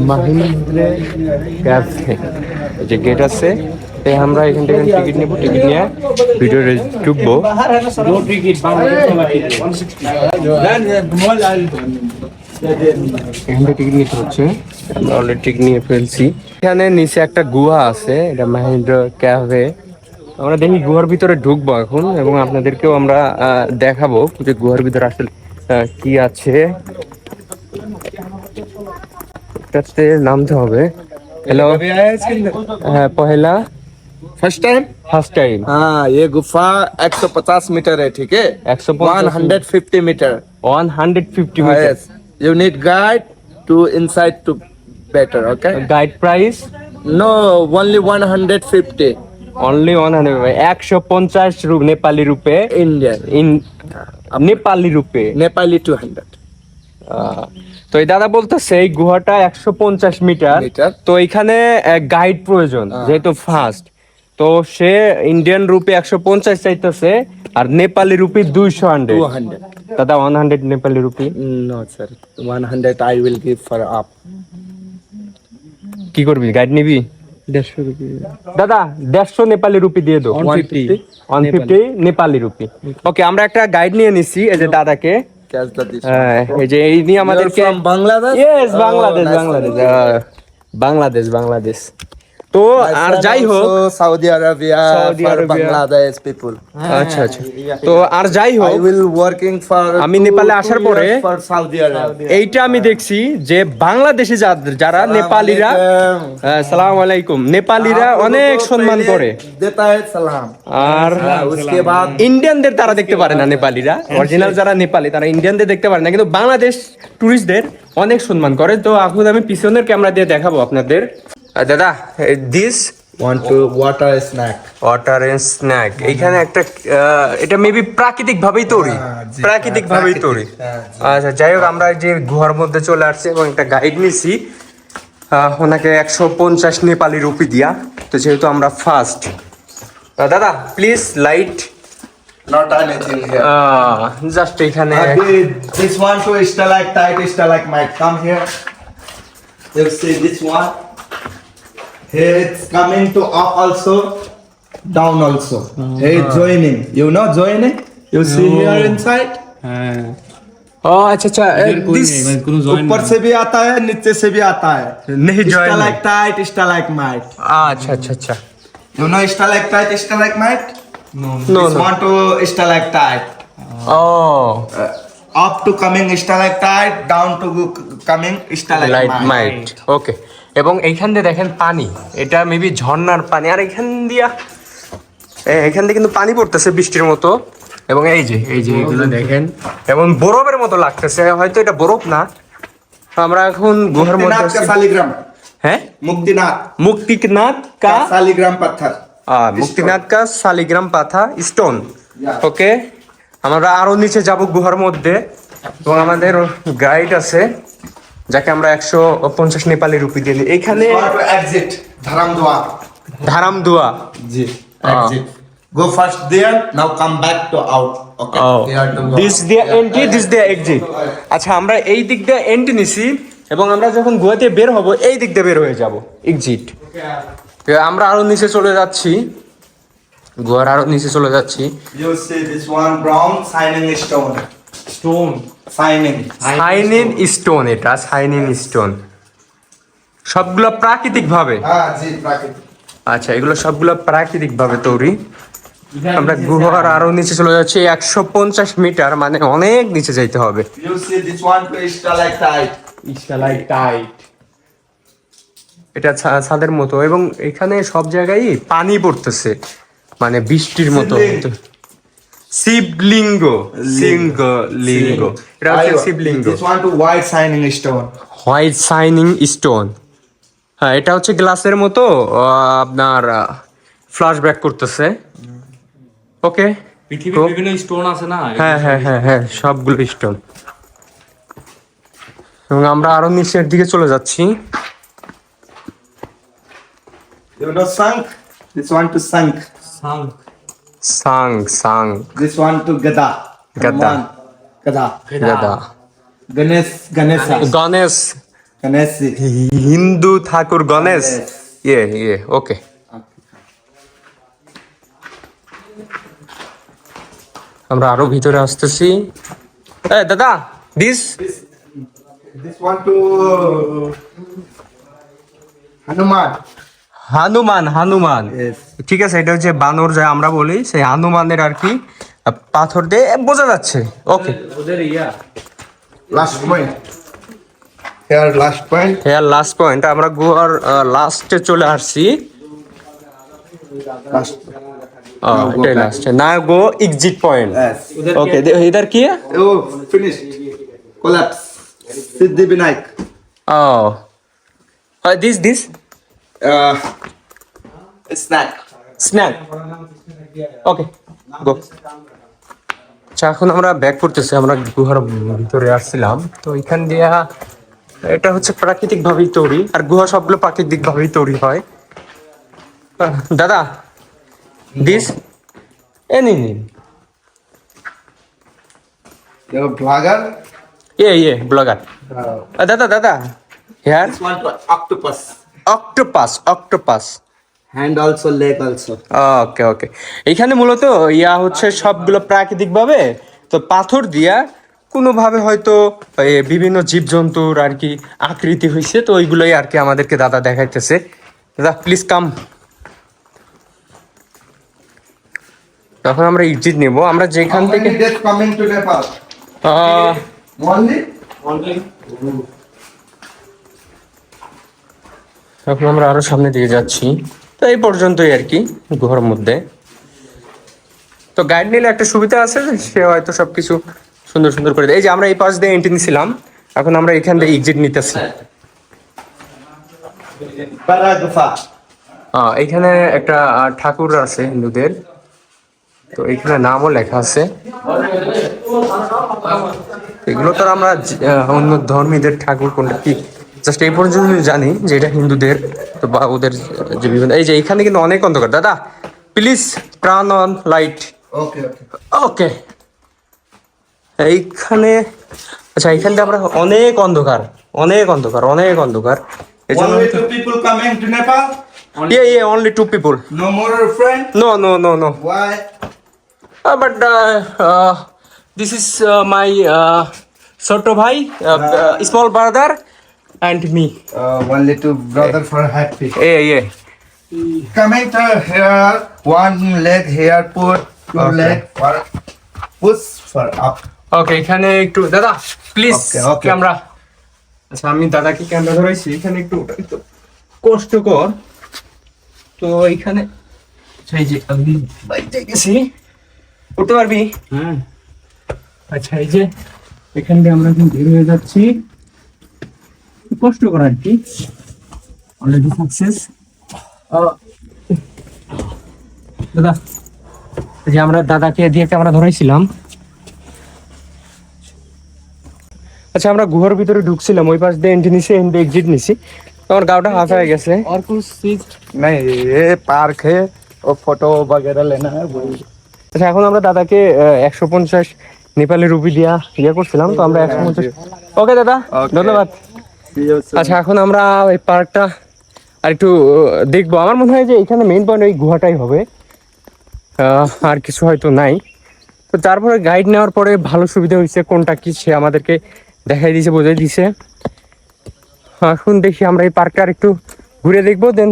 মাহিন্দ্রে cafe যে gate আছে, তাই আমরা এখান থেকে টিকিট নেব, টিকিট নিয়ে ভিডিওতে ঢুকবো। এখান থেকে টিকিট নিতে হচ্ছে, আমরা অলরেডি টিকিট নিয়ে ফেলছি। এখানে নিচে একটা গুহা আছে, এটা মাহিন্দ্র ক্যাফে। আমরা দেখি গুহার ভিতরে ঢুকবো এখন, এবং আপনাদেরকেও আমরা দেখাবো যে গুহার ভিতরে আসলে কি আছে। এটাতে নামতে হবে। हेलो पहला फर्स्ट टाइम। First time. हाँ, ये गुफा 150 मीटर है, ठीक है। 150 metre. 150 metre. You need guide to inside to better, okay. Guide price no, only 150। Only 150 Nepali रुपए इंडियन इन नेपाली रुपए। नेपाली 200। তো এই দাদা বলতেছে এই গুহাটা 150 মিটার, তো এখানে গাইড প্রয়োজন যেহেতু ফার্স্ট। তো সে ইন্ডিয়ান রুপি 150 চাইতেছে, আর নেপালি রুপি 200। দাদা 100 Nepali rupee. No sir, 100 I will give for up. কি করবি, গাইড নিবি? 150 রুপি দাদা, 150 নেপালি রুপি দিয়ে দাও। 150 নেপালি রুপি। ওকে, আমরা একটা গাইড নিয়ে নিছি এই যে দাদাকে। এই যে এই নিয়ে আমাদেরকে বাংলাদেশ। ইয়েস, বাংলাদেশ বাংলাদেশ বাংলাদেশ বাংলাদেশ। তো আর যাই হোক, সৌদি আরবিয়া, বাংলাদেশ পিপল। আচ্ছা আচ্ছা, তো আর যাই হোক, আই উইল ওয়ার্কিং ফর, আমি নেপালে আসার পরে সৌদি আরব এইটা আমি দেখছি যে বাংলাদেশে যারা নেপালিরা, আসসালামু আলাইকুম, নেপালিরা অনেক সম্মান করে দেতা है সালাম। আর उसके बाद ইন্ডিয়ানদের তারা দেখতে পারে না, নেপালিরা অরিজিনাল যারা নেপালি তারা ইন্ডিয়ানদের দেখতে পারে না, কিন্তু বাংলাদেশ টুরিস্টদের অনেক সম্মান করে। তো এখন আমি পিছনের ক্যামেরা দিয়ে দেখাবো আপনাদের। দাদা, this water snack. Water and snack, এইখানে একটা এটা মেবি প্রাকৃতিক ভাবেই তৈরি, প্রাকৃতিক ভাবেই তৈরি। আচ্ছা, যাই হোক, আমরা যে গুহার মধ্যে চলে আসছি এবং একটা গাইড নিছি, ওনাকে 150 নেপালি রুপি দিয়া। তো যেহেতু আমরা ফার্স্ট, দাদা please light. Not anything here. Just এখানে This one to stalactite. Come here. You see this one? Here it's coming to up also, down also. Here it's joining. You know joining? You see here inside? अच्छा अच्छा, ऊपर से भी आता है, नीचे से भी आता है। नहीं join। Stalactite. अच्छा अच्छा अच्छा। You know stalactite? No, This no। one to stalactite. Up to coming stalactite, down to coming stalagmite. ওকে, এবং এইখান দিয়ে দেখেন পানি, এটা মেবি ঝর্ণার পানি, আর এখান দিয়ে কিন্তু পানি পড়তেছে বৃষ্টির মতো। এবং এই যে এগুলো দেখেন, এবং বরফের মতো লাগতেছে, হয়তো এটা বরফ না। আমরা এখন গুহার মধ্যে আছি। হ্যাঁ, মুক্তিনাথ কা শালিগ্রাম পাথর। মুক্তিনাথ কা শালিগ্রাম পাথা স্টোন। ওকে, আমরা আরো নিচে যাব গুহার মধ্যে, এবং আমাদের গাইড আছে যাকে আমরা 150 নেপালি রুপি দিয়ে দিই। এখানে এক্সিট ধারামদুয়া। জি, exit. Go first there, now come back to out. Okay. This দিয়ে এন্ট্রি, this দিয়ে এক্সিট। আচ্ছা, আমরা এই দিক দিয়ে এন্ট্রি নিছি, এবং আমরা যখন গুহাতে বের হব এই দিক দিয়ে বের হয়ে যাব, এক্সিট। আমরা আরো নিচে চলে যাচ্ছি, গুহার আরো নিচে চলে যাচ্ছি। You see this one brown shining stone. Shining stone, এটা শাইনিং স্টোন। সবগুলো প্রাকৃতিক ভাবে। হ্যাঁ জি, প্রাকৃতিক। আচ্ছা, এগুলো সবগুলো প্রাকৃতিক ভাবে তৈরি। আমরা গুহার আরো নিচে চলে যাচ্ছি, 150 মিটার, মানে অনেক নিচে যাইতে হবে। You see this one to stalactite. এটা ছাদের মতো, এবং এখানে সব জায়গায় পানি পড়তেছে, মানে বৃষ্টির মতো। শিবলিঙ্গ, লিঙ্গ, এটা হচ্ছে শিবলিঙ্গ। This one to white shining stone. White shining stone. হ্যাঁ, এটা হচ্ছে গ্লাসের মতো, আপনার ফ্ল্যাশব্যাক করতেছে। ওকে, পৃথিবীর বিভিন্ন স্টোন আছে না? হ্যাঁ, সবগুলো স্টোন। এবং আমরা আরো নিচের দিকে চলে যাচ্ছি। You know sank? This one to sank. Tsang. This one to gada. Gada. Gada. দাদা Ganesha. গণেশ Ganesh. হিন্দু ঠাকুর গণেশ ইয়ে ওকে আমরা আরো ভিতরে আসতেছি এই দাদা this This one to Hanuman. Hanuman Yes. ঠিক আছে এটা হচ্ছে বানর যা আমরা বলি সেই হানুমানের আর কি পাথর দিয়ে বোঝা যাচ্ছে ওকে ওদের ইয়া Last point. Here, last point. হ্যাঁ লাস্ট পয়েন্ট আমরা গুহার লাস্টে চলে আসছি Last. এটাই লাস্ট না গো এক্সিট পয়েন্ট Yes. ওকে इधर কি है Oh, finished. Collapse. Siddhivinayak. oh this Snack. Snack okay go আচ্ছা এখন আমরা ব্যাক করতেছি আমরা গুহার ভিতরে আসছিলাম তো এখান দিয়া এটা হচ্ছে প্রাকৃতিক ভাবেই তৈরি আর গুহা সবগুলো প্রাকৃতিক ভাবেই তৈরি হয় দাদা this any You're a vlogger. Yeah vlogger দাদা here This one to octopus. Octopus Hand also, leg also. Okay এখানে মূলত ইয়া হচ্ছে সবগুলো প্রাকৃতিক ভাবে তো পাথর দিয়া কোনোভাবে হয়তো বিভিন্ন জীবজন্তুর আর কি আকৃতি হয়েছে তো ওইগুলোই আর কি আমাদেরকে দাদা দেখাইতেছে দাদা প্লিজ কাম তখন আমরা এক্সিট নেব আমরা যেখান How থেকে many days coming to Nepal? Only? এখন আমরা আরো সামনে দিকে যাচ্ছি তো এই পর্যন্তই আর কি গুহার মধ্যে তো গাইড নিলে একটা সুবিধা আছে যে সে হয়তো সবকিছু সুন্দর করে দেয় এই যে আমরা এই পাশ দিয়ে এন্ট্রি নিছিলাম এখন আমরা এখান থেকে এক্সিট নিতেছি Paragufa. এইখানে একটা ঠাকুর আছে হিন্দুদের তো এখানে নামও লেখা আছে এগুলো তো আর আমরা অন্য ধর্মীদের ঠাকুর কোনটা কি জাস্ট এই পর্যন্ত জানি যে এটা হিন্দুদের তো বা ওদের যে বিভিন্ন এই যে এখানে কিন্তু অনেক অন্ধকার দাদা please turn on light Okay. ওকে এইখানে আচ্ছা এইখান থেকে আমরা অনেক অন্ধকার এই জন্য Only two people coming to Nepal? Yeah only 2 people No more friend? No Why? but this is my Soto bhai, small brother, and me. Only two brother for happy. Yeah. Coming to here, one leg here put, two Okay. leg for push for up. Okay, এখানে একটু দাদা please Okay. Camera আচ্ছা আমি দাদাকে camera ধরাইছি এখানে একটু কষ্টকর তো এইখানে আচ্ছা এই যে আমি বাইরে গেছি উঠতে পারবি হ্যাঁ আচ্ছা এই যে এখান থেকে আমরা এখন বের হয়ে যাচ্ছি কষ্ট করা আর কি অলরেডি সাকসেস দাদা এই যে আমরা দাদাকে দিয়ে ক্যামেরা ধরাইছিলাম আচ্ছা আমরা গুহার ভিতরে ঢুকছিলাম ওই পাশ দিয়ে এন্ট্রি নিছি এক্সিট নিছি আমার গাওটা হাফ হয়ে গেছে और कुछ चीज नहीं ये पार्क है और फोटो वगैरह लेना है वही আচ্ছা এখন আমরা দাদাকে 150 নেপালি রুপি দিয়া ইয়ে করছিলাম তো আমরা 150 ওকে দাদা Okay. ধন্যবাদ See you soon. আচ্ছা এখন আমরা ওই পার্কটা আর একটু দেখবো আমার মনে হয় যে এখানে মেইন পয়েন্ট ওই গুহাটাই হবে আর কিছু হয়তো নাই তো তারপরে গাইড নেওয়ার পরে ভালো সুবিধা হয়েছে কোনটা কি সে আমাদেরকে দেখাই দিয়েছে বোঝাই দিয়েছে এখন দেখি আমরা এই পার্কটা আর একটু ঘুরে দেখবো দেন